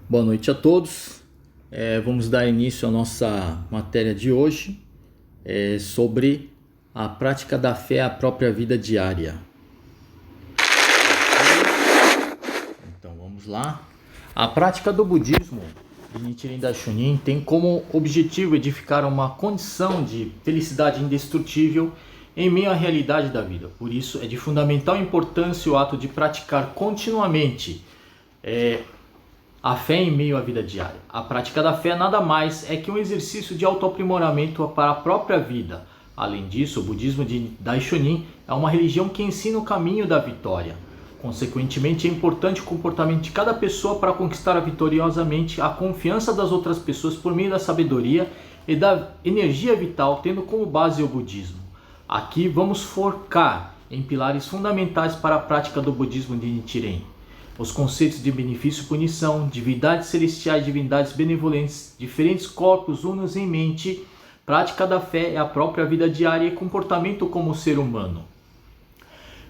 Boa noite a todos. Vamos dar início à nossa matéria de hoje sobre a prática da fé à própria vida diária. Então vamos lá. A prática do budismo de Nichiren Daishonin tem como objetivo edificar uma condição de felicidade indestrutível em meio à realidade da vida. Por isso é de fundamental importância o ato de praticar continuamente a fé em meio à vida diária. A prática da fé nada mais é que um exercício de autoaprimoramento para a própria vida. Além disso, o budismo de Daishonin é uma religião que ensina o caminho da vitória. Consequentemente, é importante o comportamento de cada pessoa para conquistar vitoriosamente a confiança das outras pessoas por meio da sabedoria e da energia vital, tendo como base o budismo. Aqui vamos focar em pilares fundamentais para a prática do budismo de Nichiren. Os conceitos de benefício e punição, divindades celestiais, divindades benevolentes, diferentes corpos unos em mente, prática da fé é a própria vida diária e comportamento como ser humano.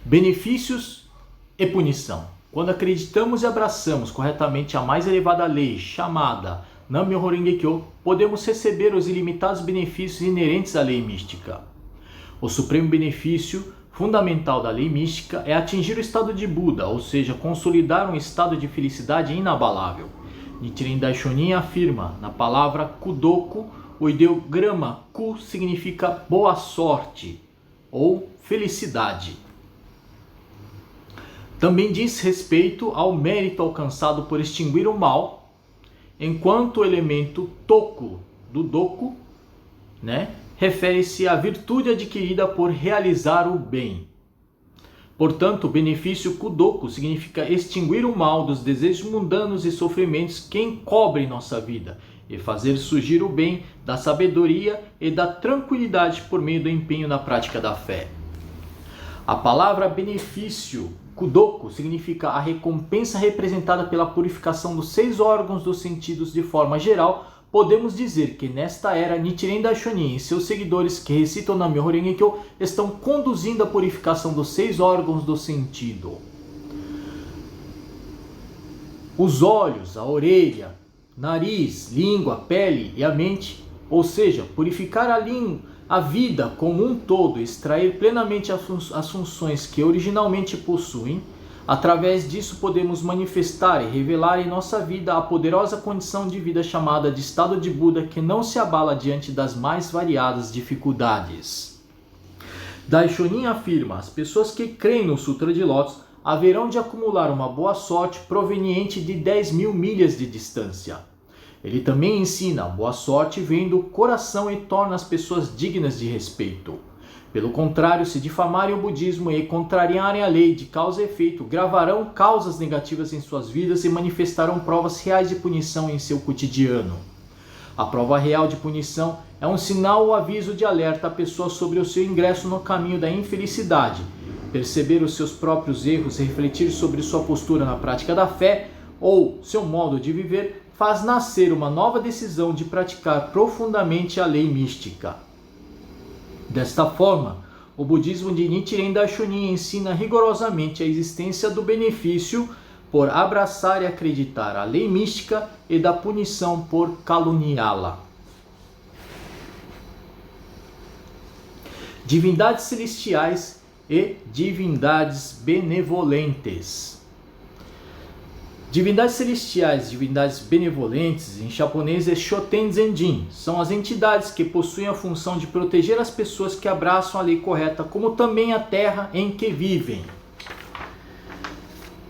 Benefícios e punição. Quando acreditamos e abraçamos corretamente a mais elevada lei, chamada Nam-myoho Renge-kyo, podemos receber os ilimitados benefícios inerentes à lei mística. O supremo benefício fundamental da lei mística é atingir o estado de Buda, ou seja, consolidar um estado de felicidade inabalável. Nichiren Daishonin afirma, na palavra Kudoku, o ideograma Ku significa boa sorte ou felicidade. Também diz respeito ao mérito alcançado por extinguir o mal, enquanto o elemento Toku do Doku, refere-se à virtude adquirida por realizar o bem. Portanto, o benefício Kudoku significa extinguir o mal dos desejos mundanos e sofrimentos que encobrem nossa vida e fazer surgir o bem da sabedoria e da tranquilidade por meio do empenho na prática da fé. A palavra benefício Kudoku significa a recompensa representada pela purificação dos 6 órgãos dos sentidos de forma geral. Podemos dizer que nesta era, Nichiren Daishonin e seus seguidores que recitam Nam-myoho Renge-kyo estão conduzindo a purificação dos 6 órgãos do sentido. Os olhos, a orelha, nariz, língua, pele e a mente, ou seja, purificar a vida como um todo, extrair plenamente as funções que originalmente possuem. Através disso podemos manifestar e revelar em nossa vida a poderosa condição de vida chamada de estado de Buda, que não se abala diante das mais variadas dificuldades. Daishonin afirma: as pessoas que creem no Sutra de Lótus haverão de acumular uma boa sorte proveniente de 10.000 milhas de distância. Ele também ensina: a boa sorte vem do coração e torna as pessoas dignas de respeito. Pelo contrário, se difamarem o budismo e contrariarem a lei de causa e efeito, gravarão causas negativas em suas vidas e manifestarão provas reais de punição em seu cotidiano. A prova real de punição é um sinal ou aviso de alerta à pessoa sobre o seu ingresso no caminho da infelicidade. Perceber os seus próprios erros e refletir sobre sua postura na prática da fé ou seu modo de viver faz nascer uma nova decisão de praticar profundamente a lei mística. Desta forma, o budismo de Nichiren Daishonin ensina rigorosamente a existência do benefício por abraçar e acreditar a lei mística e da punição por caluniá-la. Divindades celestiais e divindades benevolentes. Divindades celestiais e divindades benevolentes, em japonês é Shoten Zenjin, são as entidades que possuem a função de proteger as pessoas que abraçam a lei correta, como também a terra em que vivem.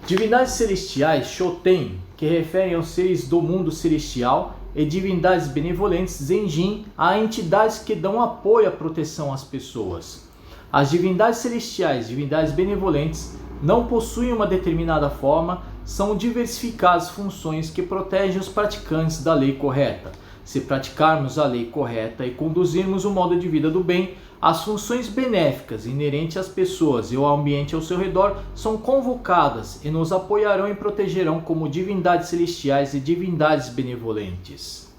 Divindades celestiais, Shoten, que referem aos seres do mundo celestial, e divindades benevolentes, Zenjin, a entidades que dão apoio à proteção às pessoas. As divindades celestiais e divindades benevolentes não possuem uma determinada forma, são diversificadas funções que protegem os praticantes da lei correta. Se praticarmos a lei correta e conduzirmos o modo de vida do bem, as funções benéficas inerentes às pessoas e ao ambiente ao seu redor são convocadas e nos apoiarão e protegerão como divindades celestiais e divindades benevolentes.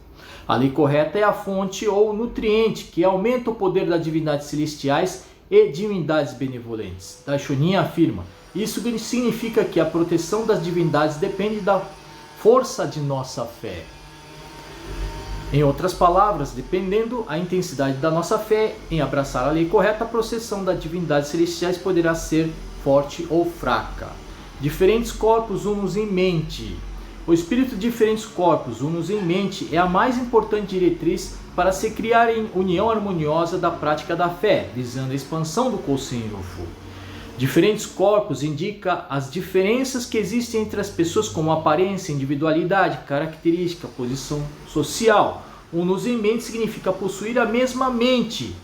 A lei correta é a fonte ou nutriente que aumenta o poder das divindades celestiais e divindades benevolentes. Daishonin afirma: isso significa que a proteção das divindades depende da força de nossa fé. Em outras palavras, dependendo a intensidade da nossa fé em abraçar a lei correta, a processão das divindades celestiais poderá ser forte ou fraca. Diferentes corpos unos em mente. O espírito de diferentes corpos unos em mente é a mais importante diretriz para se criar em união harmoniosa da prática da fé, visando a expansão do Kosen Rufu. Diferentes corpos indica as diferenças que existem entre as pessoas, como aparência, individualidade, característica, posição social. Unus em mente significa possuir a mesma mente,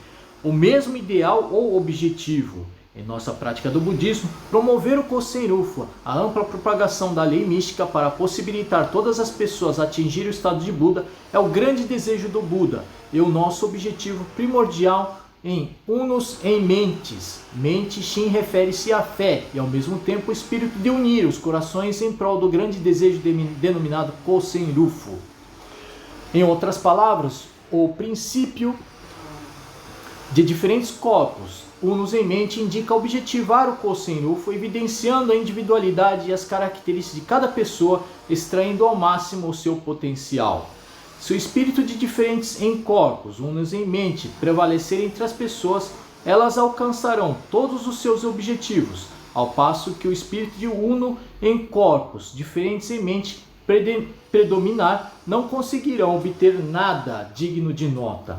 o mesmo ideal ou objetivo. Em nossa prática do budismo, promover o Kosen Rufu, a ampla propagação da lei mística para possibilitar todas as pessoas atingirem o estado de Buda, é o grande desejo do Buda e o nosso objetivo primordial em Unus em mentes. Mente Shin refere-se à fé e ao mesmo tempo o espírito de unir os corações em prol do grande desejo denominado Kosen Rufu. Em outras palavras, o princípio de diferentes corpos unos em mente indica objetivar o Kosen Rufu, evidenciando a individualidade e as características de cada pessoa, extraindo ao máximo o seu potencial. Se o espírito de diferentes em corpos, unos em mente, prevalecer entre as pessoas, elas alcançarão todos os seus objetivos, ao passo que o espírito de uno em corpos, diferentes em mente, predominar, não conseguirão obter nada digno de nota.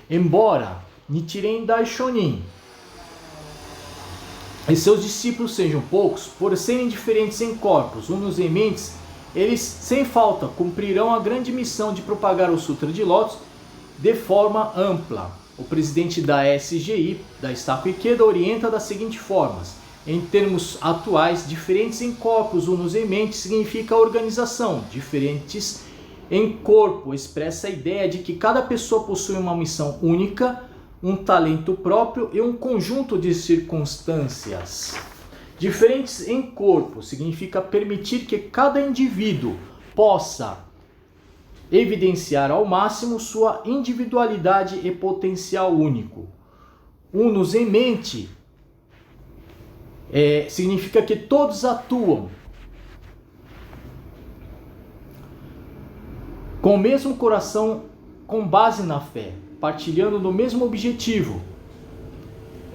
Embora Nichiren Daishonin e seus discípulos sejam poucos, por serem diferentes em corpos, unos em mentes, eles, sem falta, cumprirão a grande missão de propagar o Sutra de Lótus de forma ampla. O presidente da SGI, da Estaco Ikeda, orienta das seguintes formas. Em termos atuais, diferentes em corpos, unos em mente, significa organização. Diferentes em corpo expressa a ideia de que cada pessoa possui uma missão única, um talento próprio e um conjunto de circunstâncias. Diferentes em corpo significa permitir que cada indivíduo possa evidenciar ao máximo sua individualidade e potencial único. Unos em mente significa que todos atuam com o mesmo coração, com base na fé, partilhando do mesmo objetivo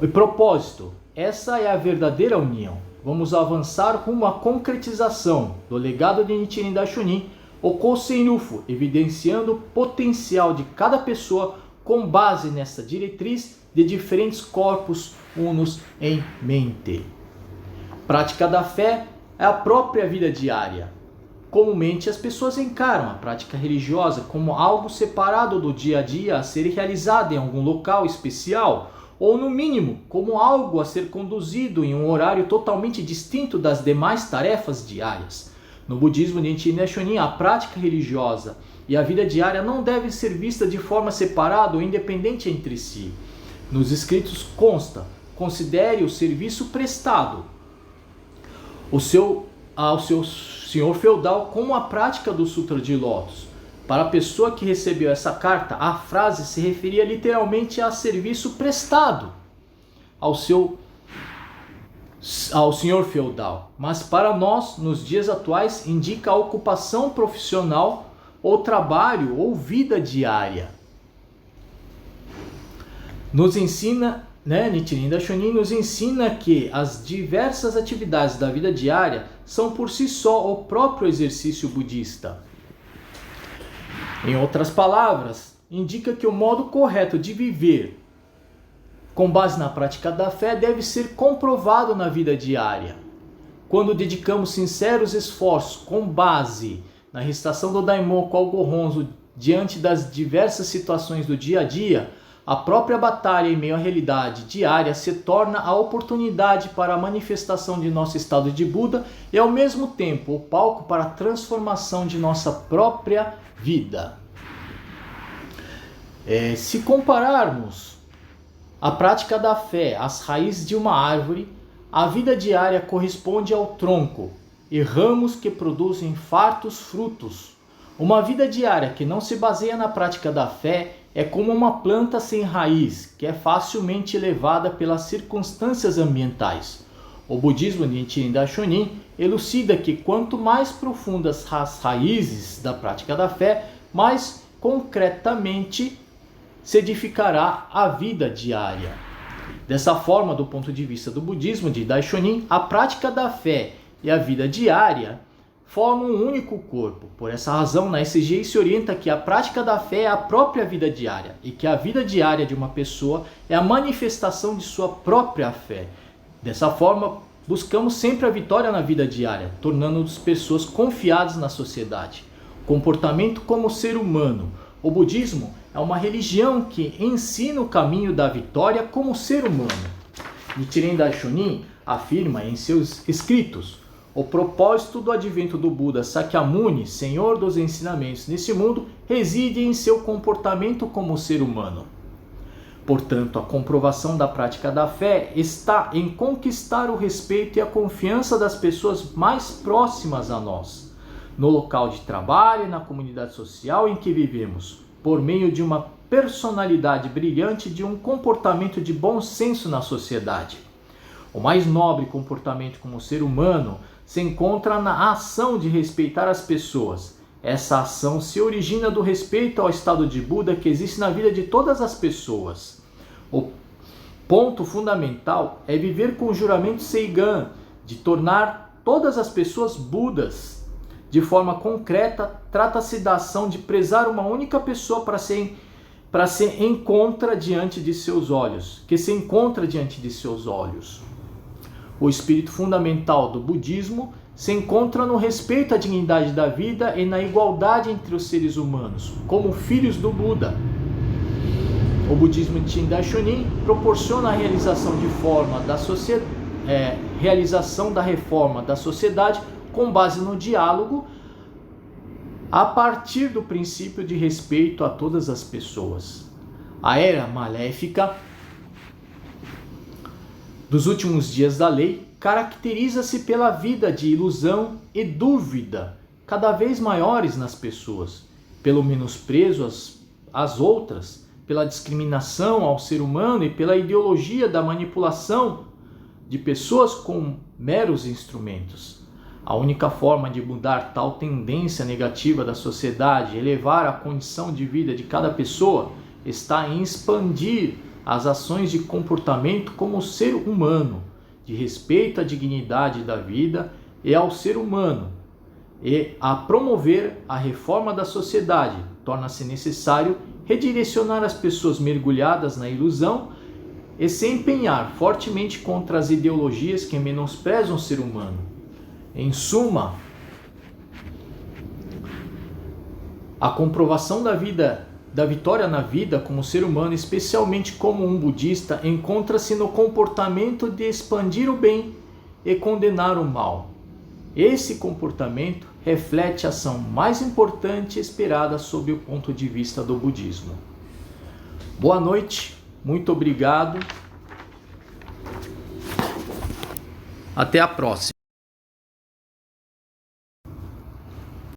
e propósito. Essa é a verdadeira união. Vamos avançar rumo à concretização do legado de Nichiren Daishonin, o Kosen Rufu, evidenciando o potencial de cada pessoa com base nessa diretriz de diferentes corpos unos em mente. Prática da fé é a própria vida diária. Comumente as pessoas encaram a prática religiosa como algo separado do dia a dia a ser realizado em algum local especial, ou no mínimo como algo a ser conduzido em um horário totalmente distinto das demais tarefas diárias. No budismo de Nichiren Daishonin, a prática religiosa e a vida diária não devem ser vistas de forma separada ou independente entre si. Nos escritos consta: considere o serviço prestado ao seu senhor feudal como a prática do Sutra de Lótus. Para a pessoa que recebeu essa carta, a frase se referia literalmente a serviço prestado ao senhor feudal. Mas para nós, nos dias atuais, indica a ocupação profissional ou trabalho ou vida diária. Nos ensina, Nichiren Daishonin nos ensina que as diversas atividades da vida diária são por si só o próprio exercício budista. Em outras palavras, indica que o modo correto de viver com base na prática da fé deve ser comprovado na vida diária. Quando dedicamos sinceros esforços com base na recitação do Daimoku ao Gohonzo diante das diversas situações do dia a dia, a própria batalha em meio à realidade diária se torna a oportunidade para a manifestação de nosso estado de Buda e ao mesmo tempo o palco para a transformação de nossa própria vida. Se compararmos a prática da fé às raízes de uma árvore, a vida diária corresponde ao tronco e ramos que produzem fartos frutos. Uma vida diária que não se baseia na prática da fé é como uma planta sem raiz, que é facilmente levada pelas circunstâncias ambientais. O budismo de Nichiren Daishonin elucida que quanto mais profundas as raízes da prática da fé, mais concretamente se edificará a vida diária. Dessa forma, do ponto de vista do budismo de Daishonin, a prática da fé e a vida diária formam um único corpo. Por essa razão, na SGI se orienta que a prática da fé é a própria vida diária e que a vida diária de uma pessoa é a manifestação de sua própria fé. Dessa forma, buscamos sempre a vitória na vida diária, tornando-nos pessoas confiadas na sociedade. Comportamento como ser humano. O budismo é uma religião que ensina o caminho da vitória como ser humano. Nichiren Daishonin afirma em seus escritos: o propósito do advento do Buda Sakyamuni, senhor dos ensinamentos nesse mundo, reside em seu comportamento como ser humano. Portanto, a comprovação da prática da fé está em conquistar o respeito e a confiança das pessoas mais próximas a nós, no local de trabalho e na comunidade social em que vivemos, por meio de uma personalidade brilhante e de um comportamento de bom senso na sociedade. O mais nobre comportamento como ser humano se encontra na ação de respeitar as pessoas. Essa ação se origina do respeito ao estado de Buda que existe na vida de todas as pessoas. O ponto fundamental é viver com o juramento Seigan, de tornar todas as pessoas Budas. De forma concreta, trata-se da ação de prezar uma única pessoa para se encontra diante de seus olhos, que se encontra diante de seus olhos. O espírito fundamental do budismo se encontra no respeito à dignidade da vida e na igualdade entre os seres humanos, como filhos do Buda. O budismo de Daishonin proporciona a realização da reforma da sociedade com base no diálogo, a partir do princípio de respeito a todas as pessoas. A era maléfica dos últimos dias da lei caracteriza-se pela vida de ilusão e dúvida cada vez maiores nas pessoas, pelo menosprezo às outras, pela discriminação ao ser humano e pela ideologia da manipulação de pessoas com meros instrumentos. A única forma de mudar tal tendência negativa da sociedade e elevar a condição de vida de cada pessoa está em expandir as ações de comportamento como ser humano, de respeito à dignidade da vida e ao ser humano, e a promover a reforma da sociedade. Torna-se necessário redirecionar as pessoas mergulhadas na ilusão e se empenhar fortemente contra as ideologias que menosprezam o ser humano. Em suma, a comprovação da vitória na vida como ser humano, especialmente como um budista, encontra-se no comportamento de expandir o bem e condenar o mal. Esse comportamento reflete a ação mais importante esperada sob o ponto de vista do budismo. Boa noite, muito obrigado. Até a próxima.